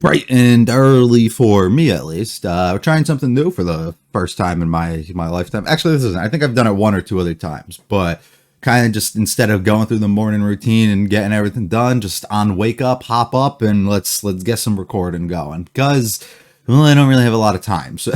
Bright and early for me, at least. We're trying something new for the first time in my lifetime. Actually, this isn't. I think I've done it one or two other times, but kind of just instead of going through the morning routine and getting everything done, just on wake up, hop up, and let's get some recording going. Because well, I don't really have a lot of time, so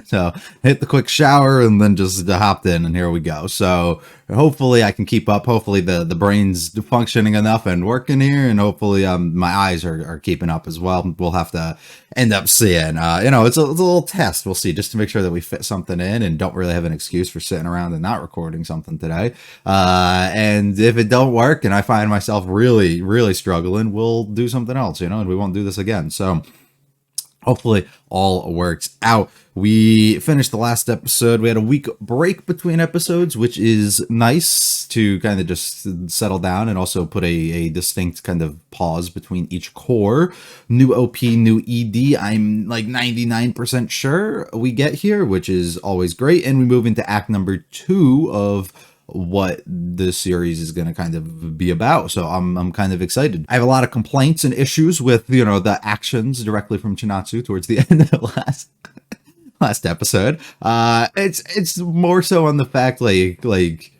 so hit the quick shower and then just hopped in, and here we go. So hopefully I can keep up. Hopefully the brain's functioning enough and working here, and hopefully my eyes are keeping up as well. We'll have to end up seeing. It's a little test. We'll see, just to make sure that we fit something in and don't really have an excuse for sitting around and not recording something today. And if it don't work and I find myself really, really struggling, we'll do something else, and we won't do this again. So hopefully all works out. We finished the last episode. We had a week break between episodes, which is nice to kind of just settle down and also put a distinct kind of pause between each core. New OP, new ED, I'm like 99% sure we get here, which is always great. And we move into act number 2 of what this series is going to kind of be about. So I'm kind of excited. I have a lot of complaints and issues with, the actions directly from Chinatsu towards the end of the last episode. It's more so on the fact like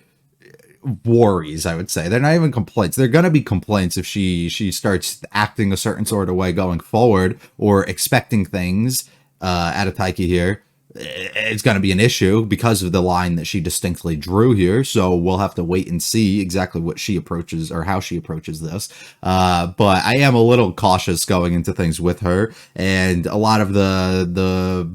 worries, I would say. They're not even complaints. They're going to be complaints if she starts acting a certain sort of way going forward or expecting things out of Taiki here. It's going to be an issue because of the line that she distinctly drew here. So we'll have to wait and see exactly what she approaches or how she approaches this. But I am a little cautious going into things with her, and a lot of the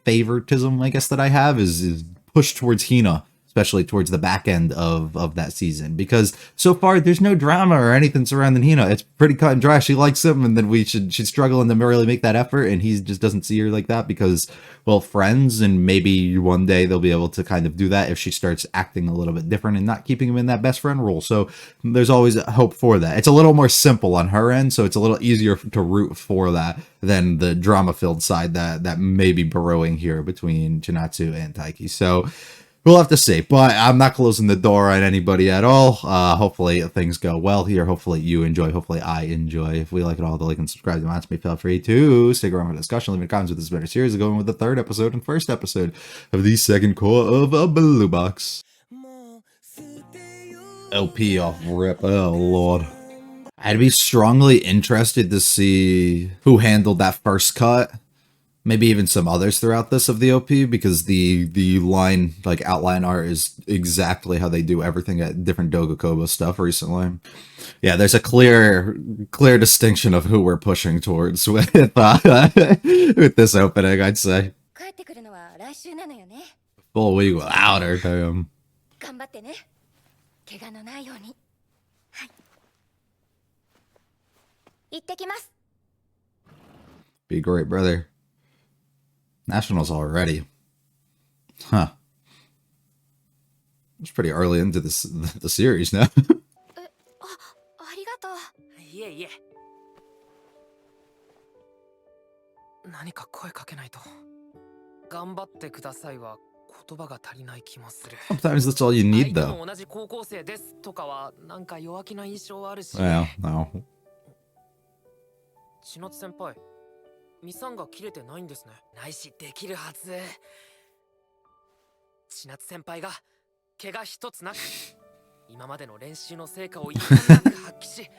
favoritism, I guess, that I have is pushed towards Hina, especially towards the back end of that season, because so far there's no drama or anything surrounding Hina. It's pretty cut and dry. She likes him, and then she's struggling to really make that effort, and he just doesn't see her like that because, well, friends, and maybe one day they'll be able to kind of do that if she starts acting a little bit different and not keeping him in that best friend role. So there's always hope for that. It's a little more simple on her end, so it's a little easier to root for that than the drama-filled side that may be burrowing here between Chinatsu and Taiki. So we'll have to see, but I'm not closing the door on anybody at all. Hopefully things go well here. Hopefully you enjoy. Hopefully I enjoy. If we like it all, the like and subscribe to Match Me. Feel free to stick around for the discussion. Leave comments with this better series. Going with the third episode and first episode of the second core of a Blue Box. LP off rip. Oh lord. I'd be strongly interested to see who handled that first cut. Maybe even some others throughout this of the OP, because the line, like outline art, is exactly how they do everything at different Dogakobo stuff recently. Yeah, there's a clear distinction of who we're pushing towards with with this opening, I'd say. Full week without her, damn. Be great, brother. Nationals already. Huh. It's pretty early into the series now. Sometimes that's all you need, though. Well, no. ミサンが切れてないんですね。ないしできるはず。千夏先輩が怪我一つなく、今までの練習の成果をいかなく発揮し、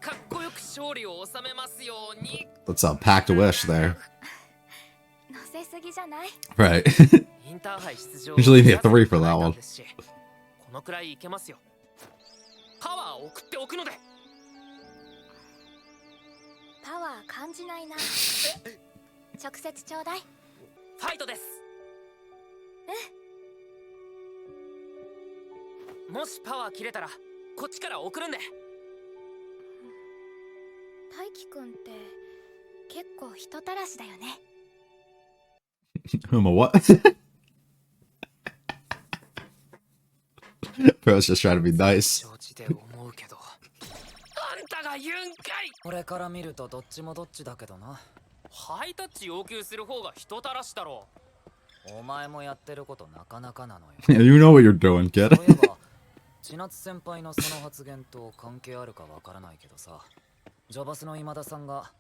かっこよく勝利を収めますように。That's a packed wish there. 乗せすぎじゃない? Right. Usually need a 3 for that one. このくらいいけますよ。パワーを送っておくので。パワー感じないな。直接ちょうだい。ファイトです。もしパワー切れたらこっちから送るんで。大輝くんって結構人たらしだよね。what? Bro's just trying to be nice. これから見るとどっちもどっちだけどな。ハイタッチ要求する方が人たらしだろう。お前もやってることなかなかなのよ。You know what you're doing, kid. そういえば、千夏先輩のその発言と関係あるかわからないけどさ、ジョバスの今田さんが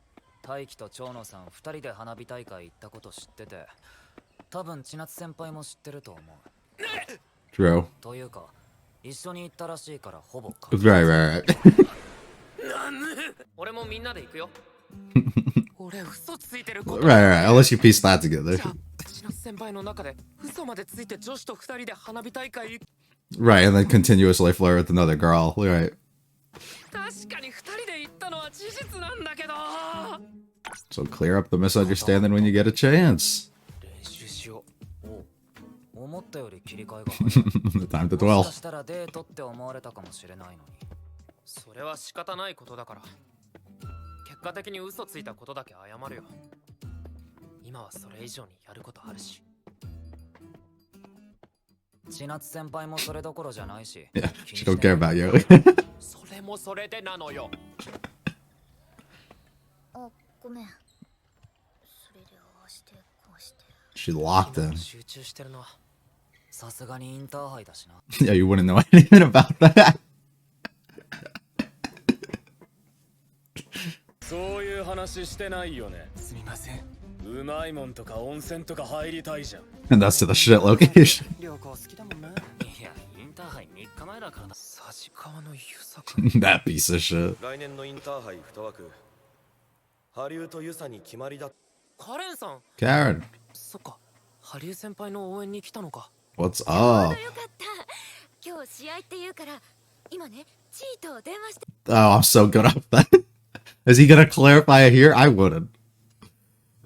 大輝と長野さん2人で花火大会行ったこと知ってて、多分千夏先輩も知ってると思う。True. というか一緒に行ったらしいからほぼ Right, right. 俺もみんなで行くよ。俺嘘ついてる Right, right. Unless you piece that together. じゃあ千夏先輩の中で嘘までついて女子と二人で花火大会 Right, and then continuously flirt with another girl. Right. 確かに二人で行ったのは事実なんだけど。 So clear up the misunderstanding when you get a chance. 練習しよう。お思ったより切り替えが早い。 The time to も dwell. しかしたらデートって思われたかもしれないのに。それは仕方ないことだから。結果的に嘘ついたことだけ謝るよ。今はそれ以上にやることあるし。千夏先輩もそれどころじゃないし。 Yeah, she don't care about you. それもそれでなのよ。あ、ごめん。それでああしてこうして。 She locked him. 集中してるな。さすがにインターハイだしな。 Yeah, you wouldn't know anything about that. そういう話してないよね。すみません。うまいもんとか温泉とか入りたいじゃん。 And that's to the shit location. 旅行好きだもんな。いや、インターハイ3日前だからな。佐治川の優作。 That piece of shit. 来年のインターハイ2枠羽生とユサに決まりだ。カレンさん。 Karen, そっか。羽生先輩の応援に来たのか。 what's ちょう up? どよかった。今日試合って言うから、今ね、チートを電話して。 Oh, I'm so good at that. Is he gonna clarify it here? I wouldn't.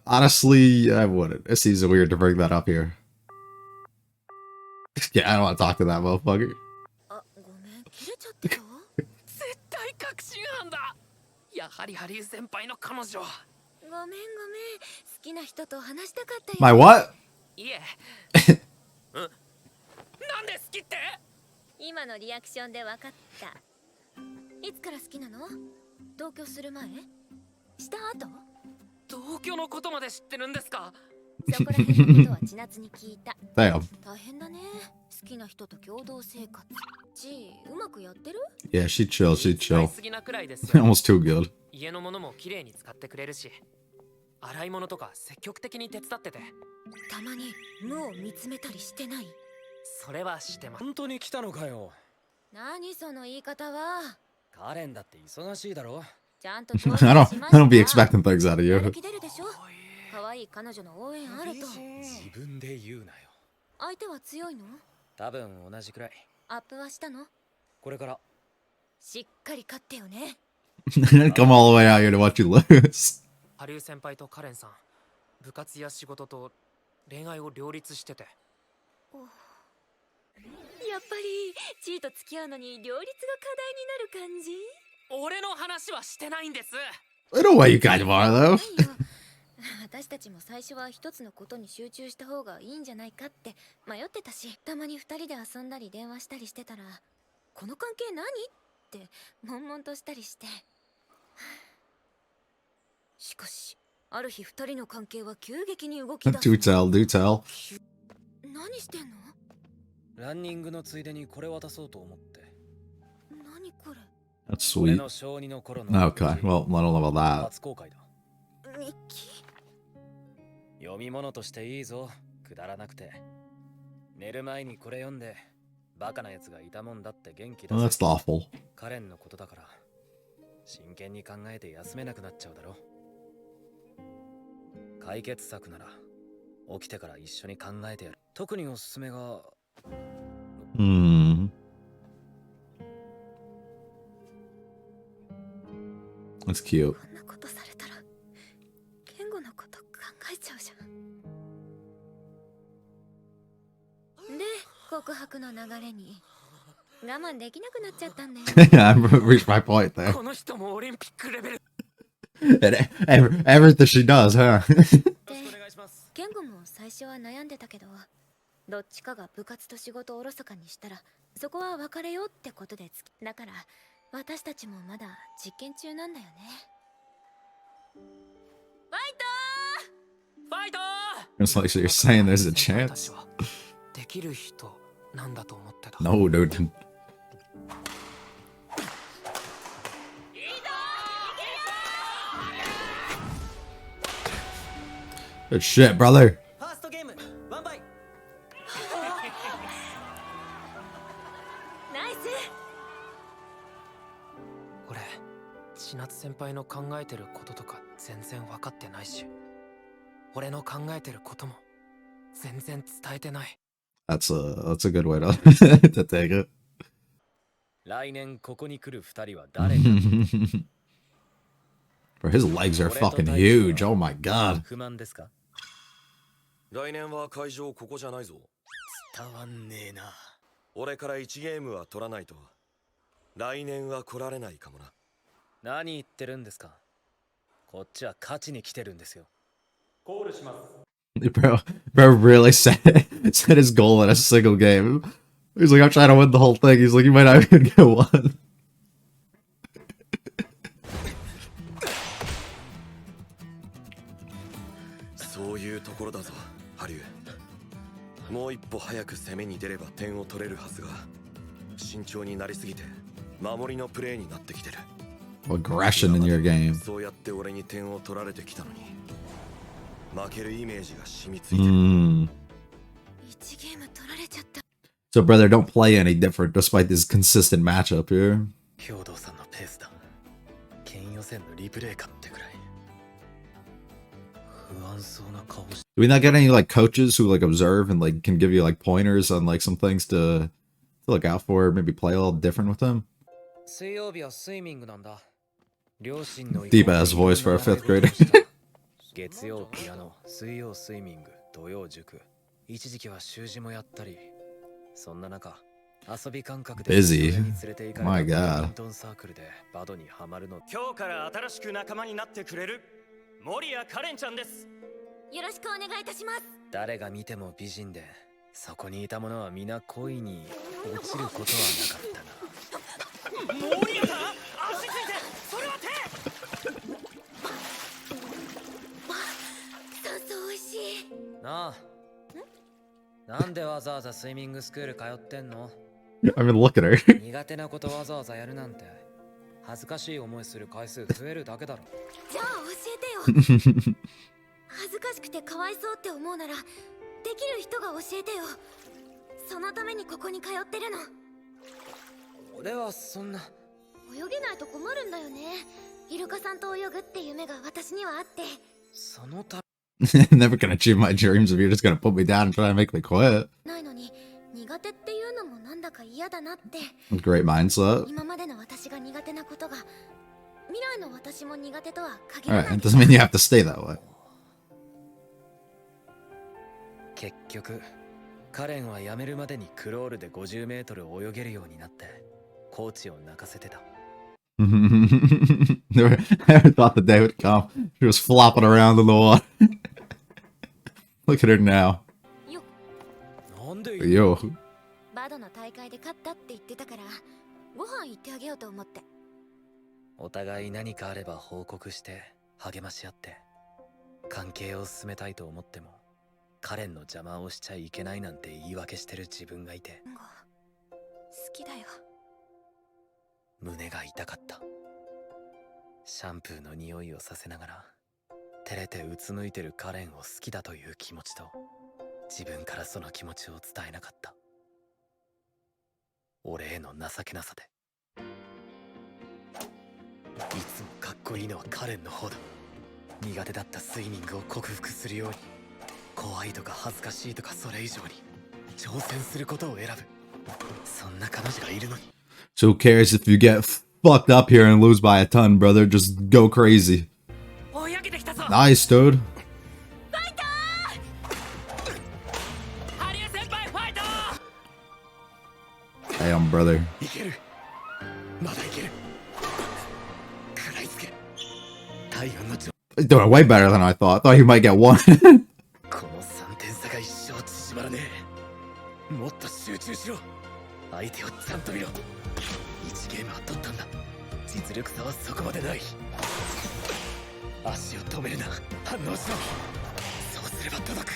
Honestly, I wouldn't. It seems weird to bring that up here. Yeah, I don't want to talk to that motherfucker. あ、ごめん、切れちゃってた。絶対確信犯だ。やはり羽生先輩の彼女。ごめんごめん。好きな人と話したかったよ。 My what? いえ。なんで好きって？今のリアクションで分かった。いつから好きなの？同居する前？した後？同居のことまで知ってるんですか？そこら辺のことは千夏に聞いた。 Damn. 大変だね。好きな人と共同生活。ち、うまくやってる？ Yeah, she chill, she 使い chill. すぎなくらいですよ。 Almost too good. 家のものも綺麗に使ってくれるし、洗い物とか積極的に手伝ってて。たまに無を見つめたりしてない？それはしてます。本当に来たのかよ。何その言い方は。カレンだって忙しいだろ。ちゃんと I don't be expecting things out of やる you. 気出るでしょ。可愛い彼女の応援あると。自分で言うなよ。相手は強いの？多分同じくらい。アップはしたの？これからしっかり勝ってよね。 Come all the way out here to watch you lose. 羽生先輩とカレンさん、部活や仕事と恋愛を両立してて。やっぱりチーと付き合うのに両立が課題になる感じ？俺の話はしてないんです。 I know why you kind of are, though. ないよ。私たちも最初は一つのことに集中した方がいいんじゃないかって迷ってたし、たまに二人で遊んだり電話したりしてたら、この関係何って悶々としたりして。しかしある日二人の関係は急激に動き出す。 Do tell, do tell. 何してんの？ランニングのついでにこれ渡そうと思って。何これ？ That's 俺 sweet. の小2の頃の Okay, well, I don't know about that. 初公開だ。日記？読み物としていいぞ。くだらなくて。寝る前にこれ読んで、バカなやつがいたもんだって元気だ Well, ぜ。 that's thoughtful. カレンのことだから、真剣に考えて休めなくなっちゃうだろ。解決策なら、起きてから一緒に考えてやる。特におすすめが、 Hmm. That's cute. こんなことされたら言語のこと考えちゃうじゃん。で、告白の流れに我慢できなくなっちゃったんだよ。 Yeah, I've reached my point there. この人もオリンピックレベル。 And everything she does, huh? で、言語も最初は悩んでたけど、どっちかが部活と仕事をおろそかにしたらそこは別れようってことでだから私たちもまだ実験中なんだよね。ファイトファイト It's like you're saying there's a 先輩たち chance. はできる人なんだと思ってた。 No, dude. Good shit, brother. ファーストゲームワンバイ。ナイス。俺千夏先輩の考えてることとか全然分かってないし、俺の考えてることも全然伝えてない。 That's a good way to to take it. 来年ここに来る2人は誰か。 Bro, his legs are fucking huge. Oh my god. 不満ですか？来年は会場ここじゃないぞ。伝わんねえな。俺から1ゲームは取らないと来年は来られないかもな。何言ってるんですか？こっちは勝ちに来てるんですよ。 Bro really set his goal in a single game. He's like, I'm trying to win the whole thing. He's like, you might not even get one. そういうところだぞハリュー。もう一歩早く攻めに出れば点を取れるはずが、慎重になりすぎて守りのプレーになってきてる。 Aggression in your game. そうやって俺に点を取られてきたのに負けるイメージが染みついてる。Mm. 1ゲーム取られちゃった。 So, brother, don't play any different despite this consistent matchup here. 兵道さんのペースだ。県予選のリプレイかってくらい。不安そうな顔し。 Do we not get any like coaches who like observe and like can give you like pointers on like some things to look out for, maybe play a little different with them? 水曜日はスイミングなんだ。両親の Deep ass voice for a fifth grader. 月曜ピアノ、水曜スイミング、土曜塾。一時期は習字もやったり。そんな中、遊び感覚で Busy. 連れて行かれ My た God. バドミントンサークルでバドにハマるの。今日から新しく仲間になってくれる森谷カレンちゃんです。よろしくお願いいたします。誰が見ても美人で、そこにいた者は皆恋に落ちることはなかったな。森谷さん、足ついて、それは手。酸素美味しい。なあ。なんでわざわざスイミングスクール通ってんの？ I mean, look at her. 苦手なことわざわざやるなんて恥ずかしい思いする回数増えるだけだろ。じゃあ教えてよ。恥ずかしくてかわいそうって思うならできる人が教えてよ。そのためにここに通ってるの。俺はそんな。泳げないと困るんだよね。イルカさんと泳ぐって夢が私にはあって。そのた Never gonna achieve my dreams if you're just gonna put me down and try to make me quit. ないのに苦手っていうのもなんだか嫌だなって。 Great mindset. 今までの私が苦手なことが未来の私も苦手とは限ら Alright, ない it doesn't mean you have to stay that way. 結局、カレンは辞めるまでにクロールで50メートル泳げるようになって、コーチを泣かせてた。Never thought the day would come. She was flopping around in the water. Look at her now. よなんで Yo. バドの大会で勝ったって言ってたからご飯行ってあげようと思って。お互い何かあれば報告して励まし合って関係を進めたいと思ってもカレンの邪魔をしちゃいけないなんて言い訳してる自分がいて好きだよ。胸が痛かった。シャンプーの匂いをさせながら照れてうつむいてるカレンを好きだという気持ちと自分からその気持ちを伝えなかった。俺への情けなさで。いつもかっこいいのはカレンの方だ。苦手だったスイミングを克服するように怖いとか恥ずかしいとかそれ以上に挑戦することを選ぶ。そんな彼女がいるのに。 So who cares if you get fucked up here and lose by a ton, brother? Just go crazy. 泳げてきたぞ。 Nice, dude. ハリウ先輩ファイト。 Damn, brother. いける。まだいける。食らいつけ。体温の He's doing way better than I thought. I thought he might get one. この3点差が一生縮まらねえ。もっと集中しろ。相手をちゃんと見ろ。1ゲームは取ったんだ。実力差はそこまでない。足を止めるな。反応しろ。そうすれば届く。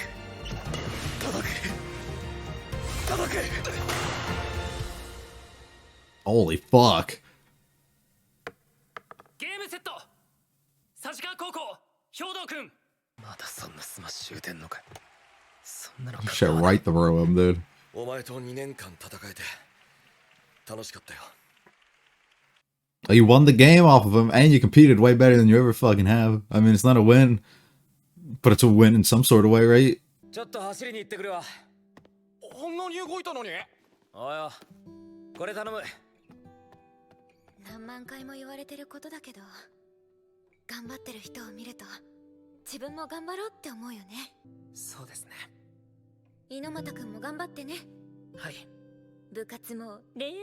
届く。届く。 Holy fuck. ゲームセット。佐治川高校兵道くんまだそんなスマッシュ打てんのか。そんなの Shit right through him, dude. お前と2年間戦えて楽しかったよ。 You won the game off of him, and you competed way better than you ever fucking have. I mean, it's not a win, but it's a win in some sort of way, right? ちょっと走りに行ってくるわ。こんなに動いたのに。おいよ、これ頼む。何万回も言われてることだけど、頑張ってる人を見ると自分も頑張ろうって思うよね。そうですね。猪俣くんも頑張ってね。はい。部活も恋愛も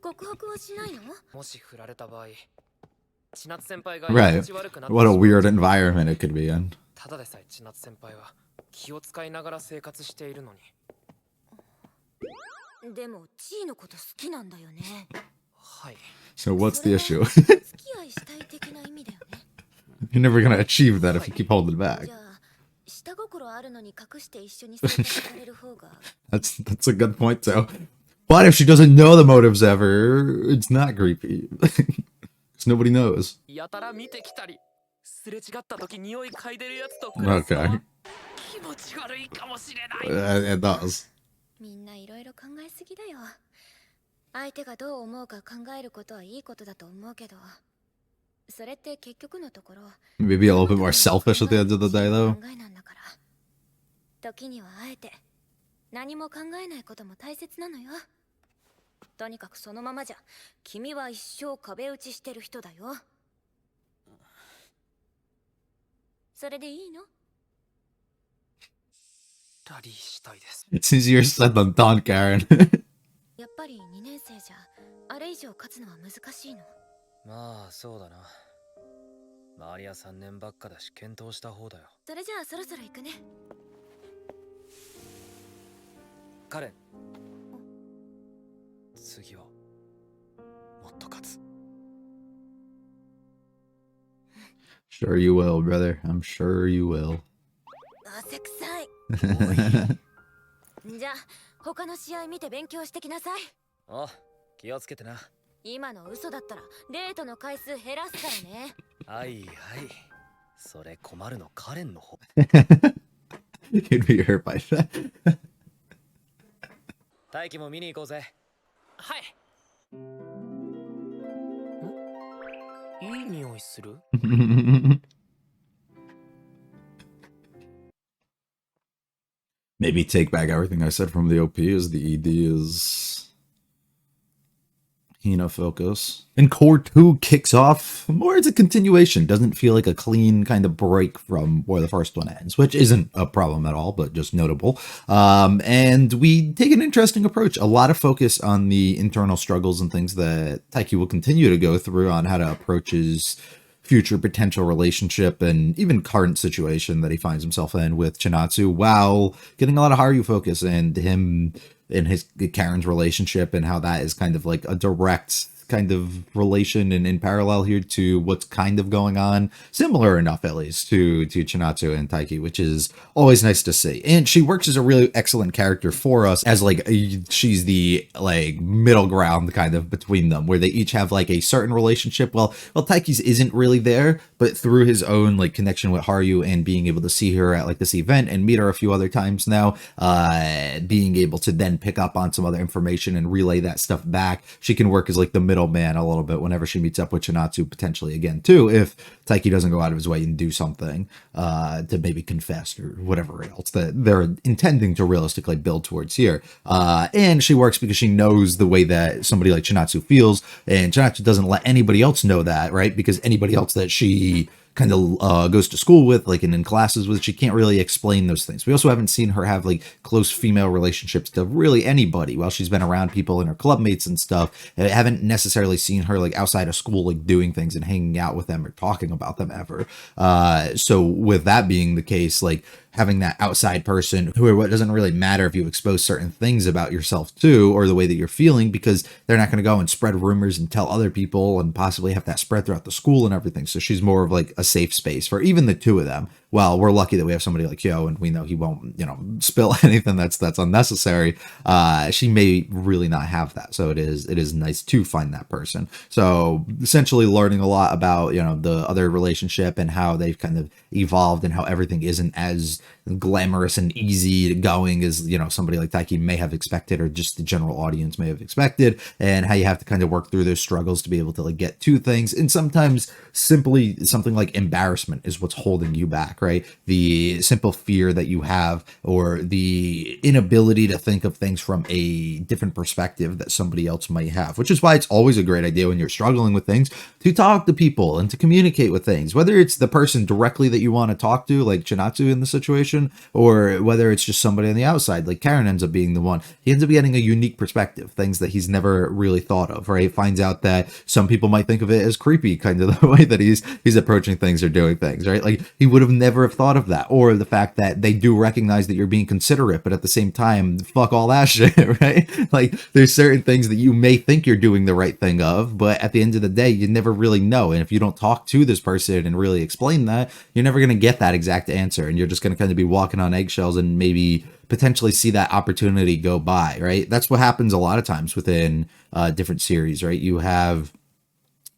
告白はしないの？もし振られた場合、千夏先輩が Right. 気持ち悪くなって What a weird environment it could be in. ただでさえ千夏先輩は気を使いながら生活しているのに。でもチーのこと好きなんだよね。はい。 So what's the issue? 付き合いしたい的な意味だよね。You're never gonna achieve that if you keep holding back. じゃあ下心あるのに隠して一緒に生活される方が That's a good point, though. But if she doesn't know the motives ever, it's not creepy. Because nobody knows. やたら見てきたり、すれ違った時匂い嗅いでるやつと暮らすのは Okay. 気持ち悪いかもしれない。It does. みんないろいろ考えすぎだよ。相手がどう思うか考えることはいいことだと思うけど、それって結局のところ Maybe a little bit more selfish at the end of the day, though. 考えなんだから。時にはあえて何も考えないことも大切なのよ。とにかくそのままじゃ君は一生壁打ちしてる人だよ。それでいいの？ラリーしたいです。 It's easier said than done, Karen. やっぱり2年生じゃあれ以上勝つのは難しいの？まあそうだな。周りは3年ばっかだし検討した方だよ。それじゃあそろそろ行くね。カレン、次はもっと勝つ。 Sure you will, brother. I'm sure you will. 汗臭い。じゃあ他の試合見て勉強してきなさい。お、気をつけてな。今の嘘だったらデートの回数減らすからね。はいはい。それ困るのカレンの方。 You'd be hurt by that. 大輝も見に行こうぜ。はい。いい匂いする？ Maybe take back everything I said from the OP as the ED is Hina focus. And Core 2 kicks off more as a continuation. Doesn't feel like a clean kind of break from where the first one ends, which isn't a problem at all, but just notable. And we take an interesting approach. A lot of focus on the internal struggles and things that Taiki will continue to go through on how to approach his future potential relationship and even current situation that he finds himself in with Chinatsu, while getting a lot of Haru focus and him and his Karen's relationship and how that is kind of like a direct kind of relation and in parallel here to what's kind of going on, similar enough at least to Chinatsu and Taiki, which is always nice to see. And she works as a really excellent character for us as like she's the like middle ground kind of between them, where they each have like a certain relationship. Well Taiki's isn't really there, but through his own like connection with Haru and being able to see her at like this event and meet her a few other times now, being able to then pick up on some other information and relay that stuff back, she can work as like the middleman a little bit whenever she meets up with Chinatsu potentially again too, if Taiki doesn't go out of his way and do something to maybe confess or whatever else that they're intending to realistically build towards here. And she works because she knows the way that somebody like Chinatsu feels, and Chinatsu doesn't let anybody else know that, right? Because anybody else that she kind of goes to school with, like, and in classes with, she can't really explain those things. We also haven't seen her have like close female relationships to really anybody while she's been around people and her club mates and stuff. I haven't necessarily seen her like outside of school, like doing things and hanging out with them or talking about them ever. So with that being the case, like having that outside person who it doesn't really matter if you expose certain things about yourself to or the way that you're feeling, because they're not going to go and spread rumors and tell other people and possibly have that spread throughout the school and everything. So she's more of like a safe space for even the two of them, well, we're lucky that we have somebody like Kyo, and we know he won't, spill anything that's unnecessary. She may really not have that, so it is nice to find that person. So essentially, learning a lot about the other relationship and how they've kind of evolved and how everything isn't as glamorous and easy going as somebody like Taiki may have expected, or just the general audience may have expected, and how you have to kind of work through those struggles to be able to like get to things. And sometimes simply something like embarrassment is what's holding you back, right? The simple fear that you have, or the inability to think of things from a different perspective that somebody else might have, which is why it's always a great idea when you're struggling with things to talk to people and to communicate with things, whether it's the person directly that you want to talk to, like Chinatsu in the situation, or whether it's just somebody on the outside, like Karen ends up being the one. He ends up getting a unique perspective, things that he's never really thought of, right? Finds out that some people might think of it as creepy, kind of the way that he's approaching things or doing things, right? Like he would have never have thought of that, or the fact that they do recognize that you're being considerate, but at the same time, fuck all that shit, right? Like there's certain things that you may think you're doing the right thing of, but at the end of the day, you never really know. And if you don't talk to this person and really explain that, you're never going to get that exact answer, and you're just going to kind of be walking on eggshells and maybe potentially see that opportunity go by, right? That's what happens a lot of times within different series, right? You have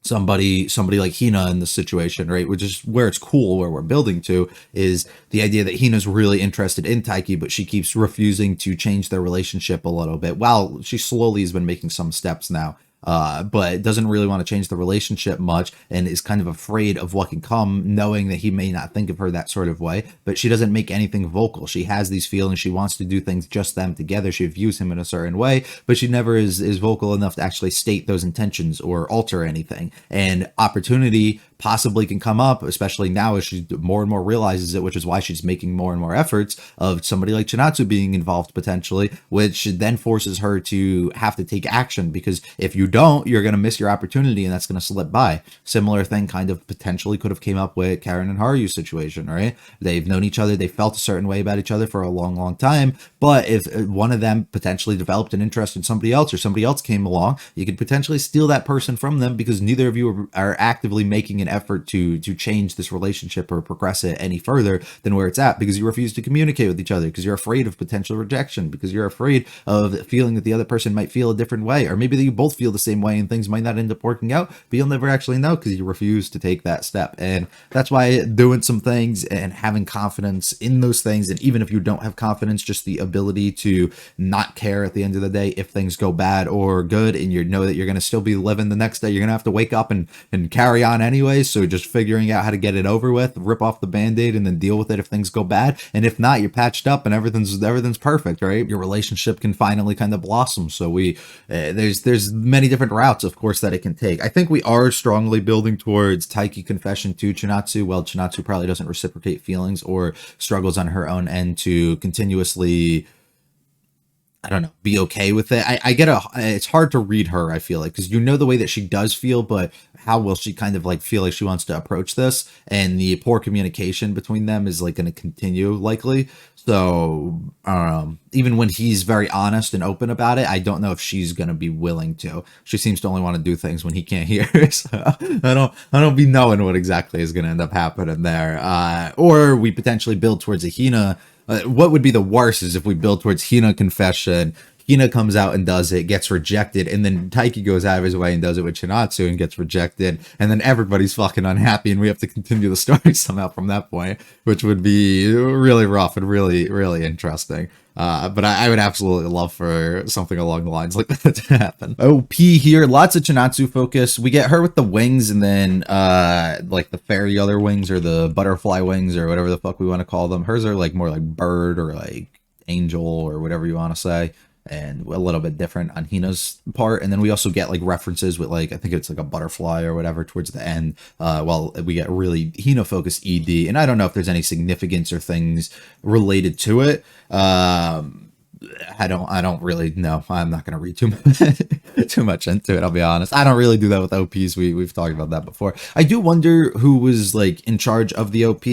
somebody like Hina in this situation, right? Which is where it's cool, where we're building to, is the idea that Hina's really interested in Taiki, but she keeps refusing to change their relationship a little bit. While she slowly has been making some steps now, but doesn't really want to change the relationship much, and is kind of afraid of what can come, knowing that he may not think of her that sort of way. But she doesn't make anything vocal. She has these feelings. She wants to do things just them together. She views him in a certain way, but she never is vocal enough to actually state those intentions or alter anything. And opportunity possibly can come up, especially now as she more and more realizes it, which is why she's making more and more efforts of somebody like Chinatsu being involved potentially, which then forces her to have to take action, because if you don't, you're going to miss your opportunity and that's going to slip by. Similar thing kind of potentially could have came up with Karen and Haru's situation, right? They've known each other, they felt a certain way about each other for a long time, but if one of them potentially developed an interest in somebody else, or somebody else came along, you could potentially steal that person from them, because neither of you are actively making an effort to change this relationship or progress it any further than where it's at, because you refuse to communicate with each other, because you're afraid of potential rejection, because you're afraid of feeling that the other person might feel a different way, or maybe that you both feel the same way and things might not end up working out, but you'll never actually know because you refuse to take that step. And that's why doing some things and having confidence in those things, and even if you don't have confidence, just the ability to not care at the end of the day if things go bad or good, and you know that you're going to still be living the next day. You're going to have to wake up and carry on anyway. So just figuring out how to get it over with, rip off the band-aid, and then deal with it if things go bad. And if not, you're patched up and everything's perfect, right? Your relationship can finally kind of blossom. So there's many different routes, of course, that it can take. I think we are strongly building towards Taiki confession to Chinatsu. Well, Chinatsu probably doesn't reciprocate feelings or struggles on her own end to continuously, I don't know, be okay with it. I get it's hard to read her, I feel like, because the way that she does feel, but how will she kind of like feel like she wants to approach this? And the poor communication between them is like going to continue likely. So even when he's very honest and open about it, I don't know if she's going to be willing to. She seems to only want to do things when he can't hear. So I don't be knowing what exactly is going to end up happening there. Or we potentially build towards a Hina. What would be the worst is if we build towards Hina confession, Hina comes out and does it, gets rejected, and then Taiki goes out of his way and does it with Chinatsu and gets rejected, and then everybody's fucking unhappy, and we have to continue the story somehow from that point, which would be really rough and really, really interesting. But I would absolutely love for something along the lines like that to happen. OP here, lots of Chinatsu focus. We get her with the wings, and then like the fairy other wings, or the butterfly wings, or whatever the fuck we want to call them. Hers are like more like bird or like angel or whatever you want to say, and a little bit different on Hina's part. And then we also get like references with like, I think it's like a butterfly or whatever towards the end. Well, we get really Hina focused ED, and I don't know if there's any significance or things related to it. I don't really know. I'm not going to read too much into it, I'll be honest. I don't really do that with OPs. We've talked about that before. I do wonder who was like in charge of the OP.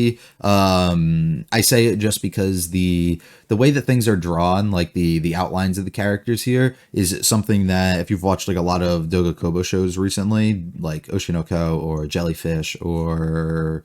I say it just because the way that things are drawn, like the outlines of the characters here, is something that if you've watched like a lot of Doga Kobo shows recently, like Oshinoko or Jellyfish or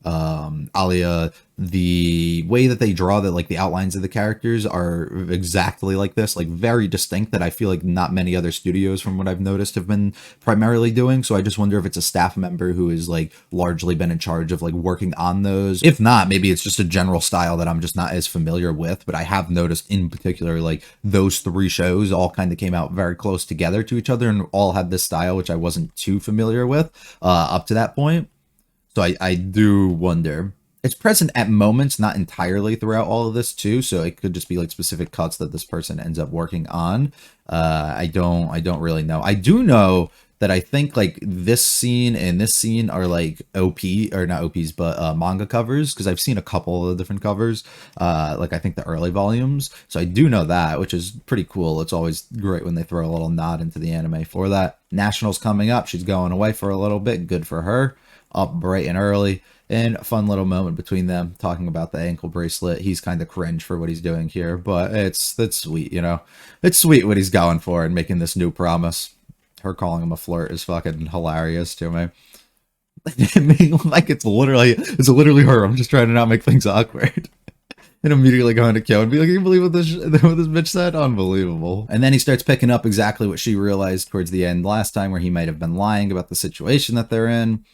Alia, the way that they draw the outlines of the characters are exactly like this, like very distinct, that I feel like not many other studios from what I've noticed have been primarily doing. So I just wonder if it's a staff member who is like largely been in charge of like working on those. If not, maybe it's just a general style that I'm just not as familiar with, but I have noticed in particular like those 3 shows all kind of came out very close together to each other and all had this style which I wasn't too familiar with up to that point. So I do wonder. It's present at moments, not entirely throughout all of this too. So it could just be like specific cuts that this person ends up working on. I don't really know. I do know that I think like this scene and this scene are like OP, or not OPs, but manga covers, because I've seen a couple of different covers, like I think the early volumes. So I do know that, which is pretty cool. It's always great when they throw a little nod into the anime for that. Nationals coming up. She's going away for a little bit. Good for her. Up bright and early, and a fun little moment between them talking about the ankle bracelet. He's kind of cringe for what he's doing here, but that's sweet, you know. It's sweet what he's going for and making this new promise. Her calling him a flirt is fucking hilarious to me. I mean, like it's literally her. I'm just trying to not make things awkward. And immediately going to Kyo and be like, can you believe what this bitch said? Unbelievable. And then he starts picking up exactly what she realized towards the end last time, where he might have been lying about the situation that they're in.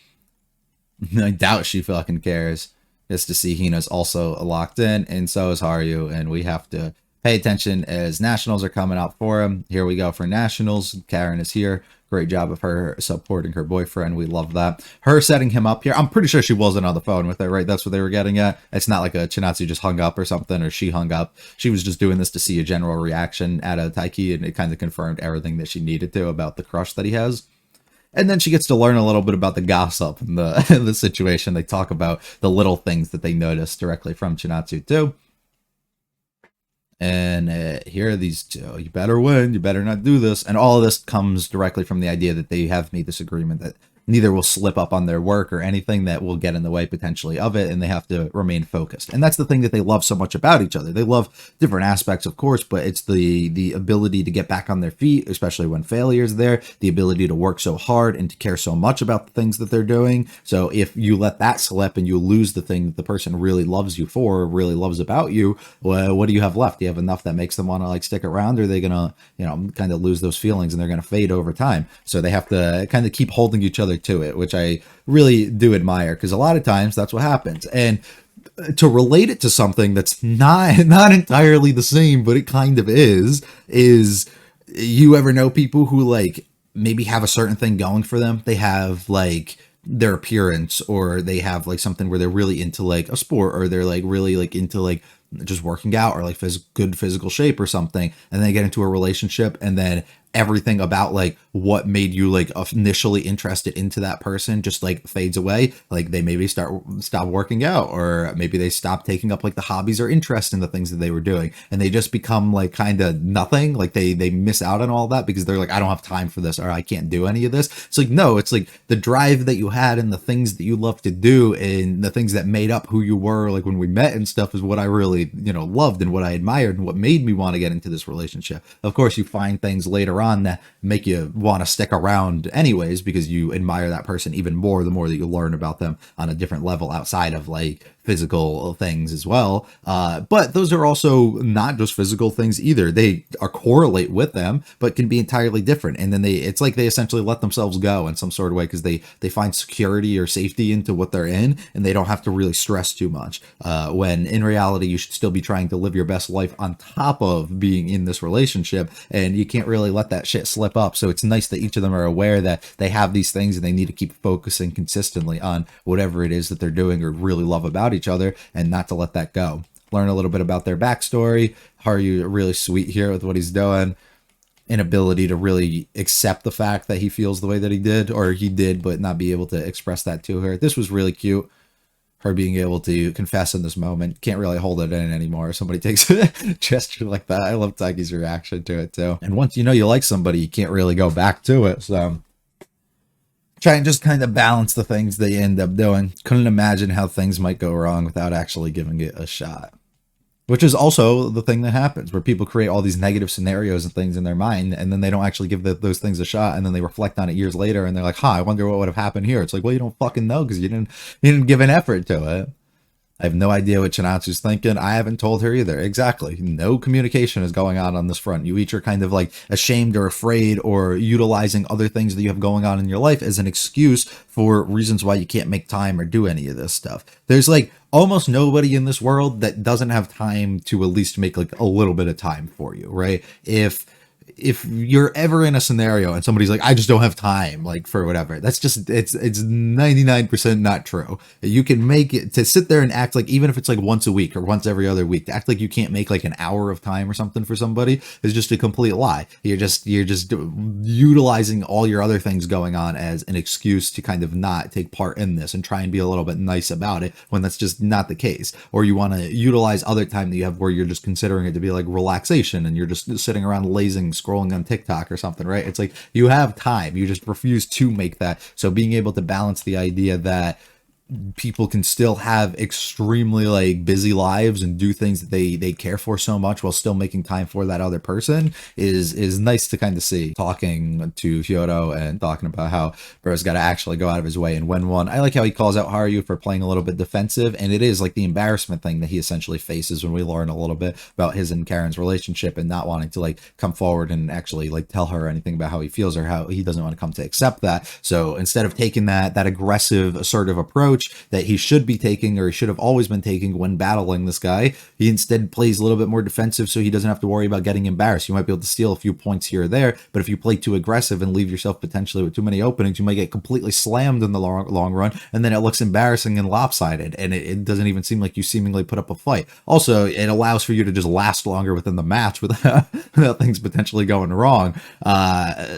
I doubt she fucking cares. Just to see Hina's also locked in, and so is Haru, and we have to pay attention as Nationals are coming out for him. Here we go for Nationals. Karen is here. Great job of her supporting her boyfriend. We love that. Her setting him up here. I'm pretty sure she wasn't on the phone with her, right? That's what they were getting at. It's not like a Chinatsu just hung up or something, or she hung up. She was just doing this to see a general reaction out of Taiki, and it kind of confirmed everything that she needed to about the crush that he has. And then she gets to learn a little bit about the gossip and the situation. They talk about the little things that they notice directly from Chinatsu too. And here are these two. You better win. You better not do this. And all of this comes directly from the idea that they have made this agreement that neither will slip up on their work or anything that will get in the way potentially of it, and they have to remain focused. And that's the thing that they love so much about each other. They love different aspects, of course, but it's the ability to get back on their feet, especially when failure is there, the ability to work so hard and to care so much about the things that they're doing. So if you let that slip and you lose the thing that the person really loves you for, or really loves about you, well, what do you have left? Do you have enough that makes them want to like stick around, or are they gonna, kind of lose those feelings and they're gonna fade over time? So they have to kind of keep holding each other to it, which I really do admire, because a lot of times that's what happens. And to relate it to something that's not entirely the same, but it kind of is you ever know people who like maybe have a certain thing going for them? They have like their appearance, or they have like something where they're really into like a sport, or they're like really like into like just working out, or like good physical shape or something, and they get into a relationship, and then everything about like what made you like initially interested into that person just like fades away. Like they maybe stop working out, or maybe they stop taking up like the hobbies or interest in the things that they were doing, and they just become like kind of nothing. Like they miss out on all that because they're like, I don't have time for this, or I can't do any of this. It's like, no, it's like the drive that you had and the things that you love to do and the things that made up who you were like when we met and stuff is what I really loved and what I admired and what made me want to get into this relationship. Of course, you find things later on that make you want to stick around anyways, because you admire that person even more the more that you learn about them on a different level outside of like physical things as well. But those are also not just physical things either. They are correlate with them, but can be entirely different. And then it's like they essentially let themselves go in some sort of way, because they find security or safety into what they're in, and they don't have to really stress too much. When in reality, you should still be trying to live your best life on top of being in this relationship, and you can't really let that shit slip up. So it's nice that each of them are aware that they have these things and they need to keep focusing consistently on whatever it is that they're doing or really love about each other, and not to let that go. Learn a little bit about their backstory. Haru really sweet here with what he's doing. Inability to really accept the fact that he feels the way that he did, or he did, but not be able to express that to her. This was really cute. Her being able to confess in this moment. Can't really hold it in anymore. Somebody takes a gesture like that. I love Taiki's reaction to it too. And once you know you like somebody, you can't really go back to it. So try and just kind of balance the things they end up doing. Couldn't imagine how things might go wrong without actually giving it a shot. Which is also the thing that happens where people create all these negative scenarios and things in their mind, and then they don't actually give those things a shot, and then they reflect on it years later, and they're like, I wonder what would have happened here. It's like, well, you don't fucking know because you didn't give an effort to it. I have no idea what Chinatsu's thinking. I haven't told her either. Exactly. No communication is going on this front. You each are kind of like ashamed or afraid or utilizing other things that you have going on in your life as an excuse for reasons why you can't make time or do any of this stuff. There's like almost nobody in this world that doesn't have time to at least make like a little bit of time for you, right? If you're ever in a scenario and somebody's like, I just don't have time, like for whatever, that's just, it's 99% not true. You can make it to sit there and act like, even if it's like once a week or once every other week, to act like you can't make like an hour of time or something for somebody is just a complete lie. You're just utilizing all your other things going on as an excuse to kind of not take part in this and try and be a little bit nice about it when that's just not the case. Or you want to utilize other time that you have where you're just considering it to be like relaxation and you're just sitting around lazing, scrolling on TikTok or something, right? It's like you have time, you just refuse to make that. So being able to balance the idea that people can still have extremely like busy lives and do things that they care for so much while still making time for that other person is nice to kind of see. Talking to Hyodo and talking about how bro's got to actually go out of his way and win one. I like how he calls out Haru for playing a little bit defensive, and it is like the embarrassment thing that he essentially faces when we learn a little bit about his and Karen's relationship and not wanting to like come forward and actually like tell her anything about how he feels or how he doesn't want to come to accept that. So instead of taking that aggressive, assertive approach that he should be taking, or he should have always been taking when battling this guy, he instead plays a little bit more defensive so he doesn't have to worry about getting embarrassed. You might be able to steal a few points here or there, but if you play too aggressive and leave yourself potentially with too many openings, you might get completely slammed in the long run, and then it looks embarrassing and lopsided, and it doesn't even seem like you seemingly put up a fight. Also, it allows for you to just last longer within the match without things potentially going wrong.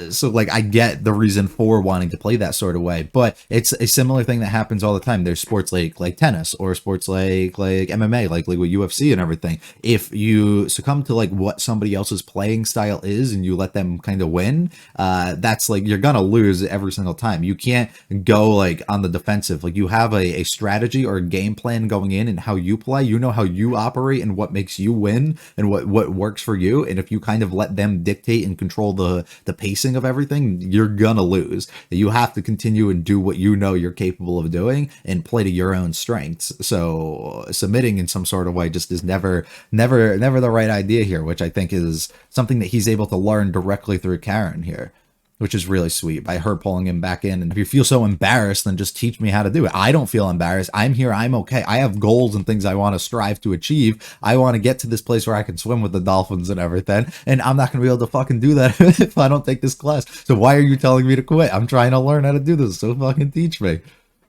So like, I get the reason for wanting to play that sort of way, but it's a similar thing that happens all the time. There's sports like tennis or sports like MMA, like with UFC and everything. If you succumb to like what somebody else's playing style is and you let them kind of win, that's like, you're gonna lose every single time. You can't go like on the defensive. Like, you have a strategy or a game plan going in and how you play. You know how you operate and what makes you win and what works for you. And if you kind of let them dictate and control the pacing of everything, you're gonna lose. You have to continue and do what you know you're capable of doing and play to your own strengths. So submitting in some sort of way just is never the right idea here, which I think is something that he's able to learn directly through Karen here, which is really sweet, by her pulling him back in. And if you feel so embarrassed, then just teach me how to do it. I don't feel embarrassed. I'm here. I'm okay. I have goals and things I want to strive to achieve. I want to get to this place where I can swim with the dolphins and everything. And I'm not going to be able to fucking do that if I don't take this class. So why are you telling me to quit? I'm trying to learn how to do this. So fucking teach me.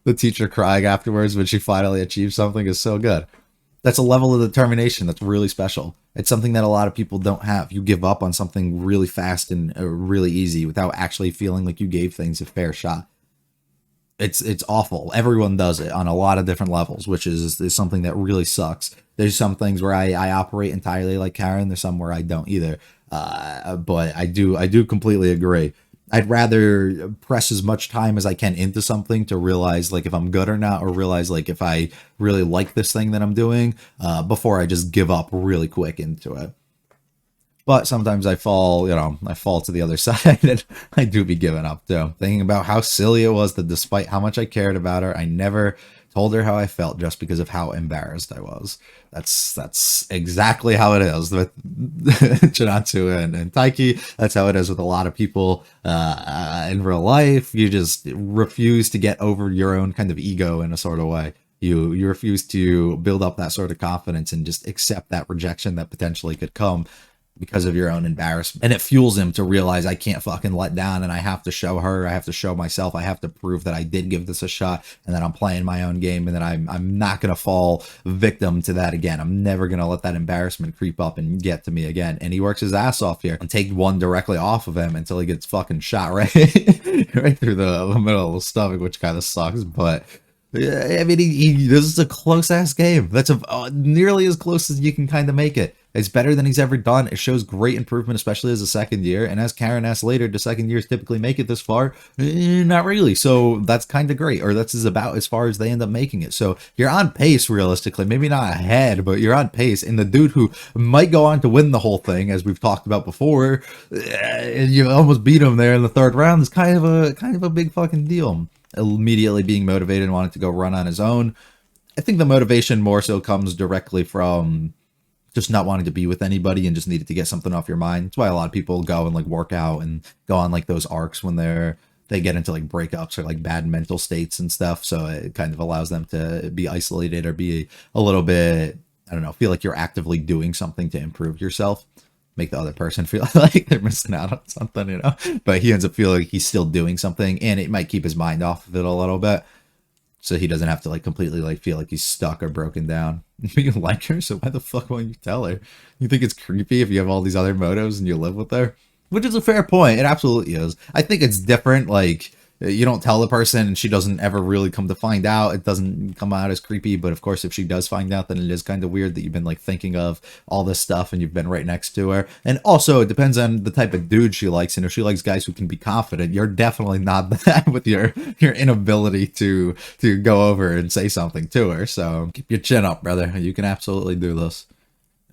The teacher crying afterwards when she finally achieves something is so good. That's a level of determination that's really special. It's something that a lot of people don't have. You give up on something really fast and really easy without actually feeling like you gave things a fair shot. It's awful. Everyone does it on a lot of different levels, which is something that really sucks. There's some things where I operate entirely like Karen. There's some where I don't either. But I do completely agree. I'd rather press as much time as I can into something to realize like if I'm good or not, or realize like if I really like this thing that I'm doing, before I just give up really quick into it. But sometimes I fall to the other side and I do be giving up too. Thinking about how silly it was that despite how much I cared about her, I never told her how I felt just because of how embarrassed I was. That's exactly how it is with Chinatsu and Taiki. That's how it is with a lot of people in real life. You just refuse to get over your own kind of ego in a sort of way. You refuse to build up that sort of confidence and just accept that rejection that potentially could come because of your own embarrassment. And it fuels him to realize, I can't fucking let down, and I have to show her, I have to show myself, I have to prove that I did give this a shot and that I'm playing my own game and that I'm not going to fall victim to that again. I'm never going to let that embarrassment creep up and get to me again. And he works his ass off here and take one directly off of him until he gets fucking shot right through the middle of the stomach, which kind of sucks, but Yeah, I mean, this is a close ass game. That's nearly as close as you can kind of make it. It's better than he's ever done. It shows great improvement, especially as a second year. And as Karen asked later, do second years typically make it this far? Not really. So that's kind of great, or that's about as far as they end up making it. So you're on pace, realistically. Maybe not ahead, but you're on pace. And the dude who might go on to win the whole thing, as we've talked about before, and you almost beat him there in the third round, is kind of a big fucking deal. Immediately being motivated and wanting to go run on his own. I think the motivation more so comes directly from just not wanting to be with anybody and just needed to get something off your mind. That's why a lot of people go and like work out and go on like those arcs when they get into like breakups or like bad mental states and stuff. So it kind of allows them to be isolated or be a little bit, I don't know, feel like you're actively doing something to improve yourself. Make the other person feel like they're missing out on something, you know? But he ends up feeling like he's still doing something, and it might keep his mind off of it a little bit. So he doesn't have to like completely like feel like he's stuck or broken down. You like her, so why the fuck won't you tell her? You think it's creepy if you have all these other motives and you live with her? Which is a fair point. It absolutely is. I think it's different. Like, you don't tell the person and she doesn't ever really come to find out. It doesn't come out as creepy. But of course, if she does find out, then it is kind of weird that you've been like thinking of all this stuff and you've been right next to her. And also, it depends on the type of dude she likes. And if she likes guys who can be confident, you're definitely not that with your inability to go over and say something to her. So keep your chin up, brother. You can absolutely do this.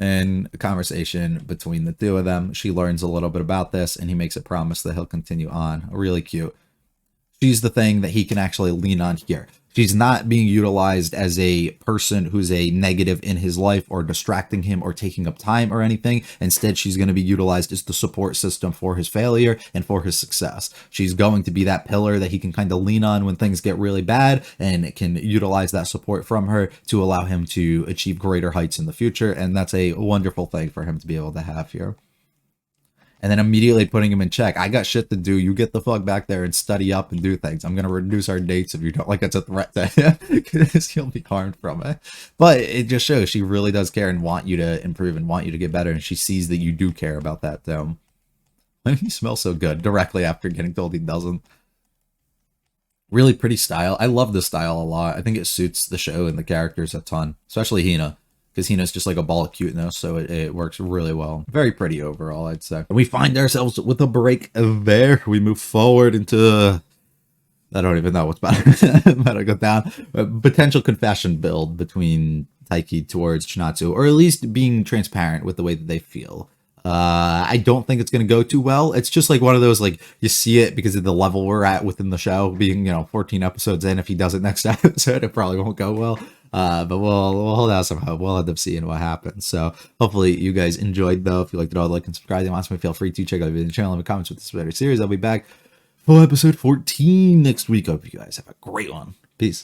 In a conversation between the two of them, she learns a little bit about this and he makes a promise that he'll continue on. Really cute. She's the thing that he can actually lean on here. She's not being utilized as a person who's a negative in his life or distracting him or taking up time or anything. Instead, she's going to be utilized as the support system for his failure and for his success. She's going to be that pillar that he can kind of lean on when things get really bad, and can utilize that support from her to allow him to achieve greater heights in the future. And that's a wonderful thing for him to be able to have here. And then immediately putting him in check. I got shit to do. You get the fuck back there and study up and do things. I'm going to reduce our dates if you don't. Like, it's a threat to him, because he'll be harmed from it. But it just shows she really does care and want you to improve and want you to get better. And she sees that you do care about that, though. Why do he smell so good directly after getting told he doesn't? Really pretty style. I love this style a lot. I think it suits the show and the characters a ton, especially Hina. Because Hina's just like a ball of cuteness, so it works really well. Very pretty overall, I'd say. And we find ourselves with a break there. We move forward into... I don't even know what's about to go down. A potential confession build between Taiki towards Chinatsu, or at least being transparent with the way that they feel. I don't think it's going to go too well. It's just like one of those, like, you see it because of the level we're at within the show, being, 14 episodes in. If he does it next episode, it probably won't go well. But we'll hold out some hope. We'll end up seeing what happens. So hopefully you guys enjoyed, though. If you liked it all, like and subscribe. If you want me, feel free to check out the channel and comments with this better series. I'll be back for episode 14 next week. I hope you guys have a great one. Peace.